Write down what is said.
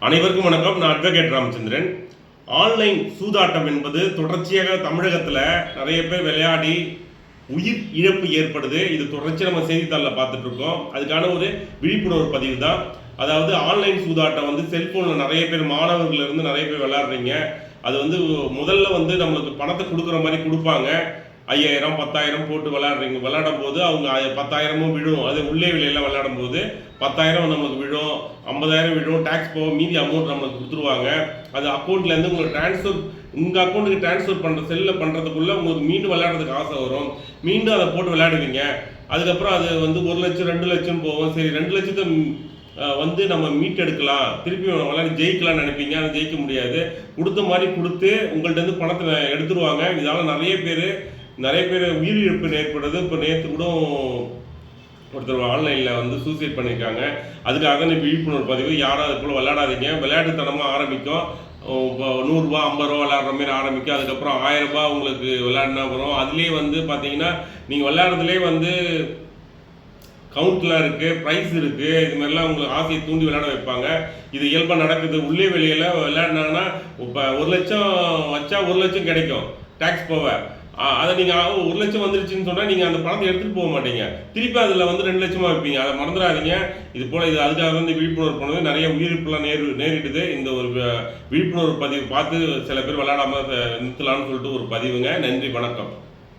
அனைவருக்கும் வணக்கம். நான் அட்வொகேட் ராமச்சந்திரன். ஆன்லைன் சூதாட்டம் என்பது தொடர்ச்சியாக தமிழகத்தில் நிறைய பேர் விளையாடி உயிர் இழப்பு ஏற்படுது. இது தொடர்ச்சி நம்ம செய்தித்தாளில் பார்த்துட்டு இருக்கோம். அதுக்கான ஒரு விழிப்புணர்வு பதிவு தான். அதாவது ஆன்லைன் சூதாட்டம் செல்போனில் நிறைய பேர் மாணவர்கள் இருந்து நிறைய பேர் விளையாடுறீங்க. அது முதல்ல நம்மளுக்கு பணத்தை கொடுக்குற மாதிரி கொடுப்பாங்க. 5000 10,000 போட்டு விளையாடும் போது அவங்க 10,000 விழும். அது உள்ளே வெளியெல்லாம் விளையாடும் போது 10,000 நம்மளுக்கு விழும், 50,000 விழும். டேக்ஸ் போக மீதி அமௌண்ட் நம்மளுக்கு கொடுத்துருவாங்க. அது அக்கௌண்ட்லேருந்து உங்களுக்கு உங்கள் அக்கௌண்ட்டுக்கு ட்ரான்ஸ்ஃபர் பண்ணுற செல்லில் பண்ணுறதுக்குள்ளே உங்களுக்கு மீண்டும் விளையாடுறதுக்கு ஆசை வரும். மீண்டும் அதை போட்டு விளையாடுவீங்க. அதுக்கப்புறம் அது 1 லட்சம் 2 லட்சம் போகும். சரி 2 லட்சத்தை நம்ம மீட்டெடுக்கலாம், திருப்பி விளையாடி ஜெயிக்கலாம்னு நினைப்பீங்க. அதை ஜெயிக்க முடியாது. கொடுத்த மாதிரி கொடுத்து உங்கள்கிட்ட பணத்தை எடுத்துருவாங்க. இதனால் நிறைய பேர் உயிரிழப்பு ஏற்படுது. இப்போ நேற்று கூட ஒருத்தர் ஆன்லைனில் சூசைட் பண்ணியிருக்காங்க. அதுக்காக விழிப்புணர்வு பதிவு. யாரும் அது போல் விளையாடாதீங்க. விளையாட்டுத்தனமாக ஆரம்பிக்கும். இப்போ 100 ரூபா 50 ரூபா விளையாடுற மாதிரி ஆரம்பிக்கும். அதுக்கப்புறம் 1000 ரூபா உங்களுக்கு விளையாடினா வரும். அதுலேயே பார்த்தீங்கன்னா நீங்கள் விளையாடுறதுலேயே கவுண்ட்லாம் இருக்குது, ப்ரைஸ் இருக்குது. இது மாதிரிலாம் உங்களுக்கு ஆசையை தூண்டி விளையாட வைப்பாங்க. இது இயல்பாக நடக்குது. உள்ளே வெளியில் விளையாடினாங்கன்னா இப்போ 1 லட்சம் வச்சா 1 லட்சம் கிடைக்கும் டேக்ஸ் போக. அதை நீங்கள் 1 லட்சம் வந்துருச்சுன்னு சொன்னால் நீங்கள் அந்த பணத்தை எடுத்துகிட்டு போக மாட்டீங்க. திருப்பி அதில் 2 லட்சமாக வைப்பீங்க. அதை மறந்துடாதீங்க. இது போல் அதுக்காக விழிப்புணர்வு பண்ணுறது. நிறைய உயிரிழப்புலாம் நேரிடுது. இந்த ஒரு விழிப்புணர்வு பதிவு பார்த்து சில பேர் விளையாடாமல் நிறுத்தலாம்னு சொல்லிட்டு ஒரு பதிவுங்க. நன்றி, வணக்கம்.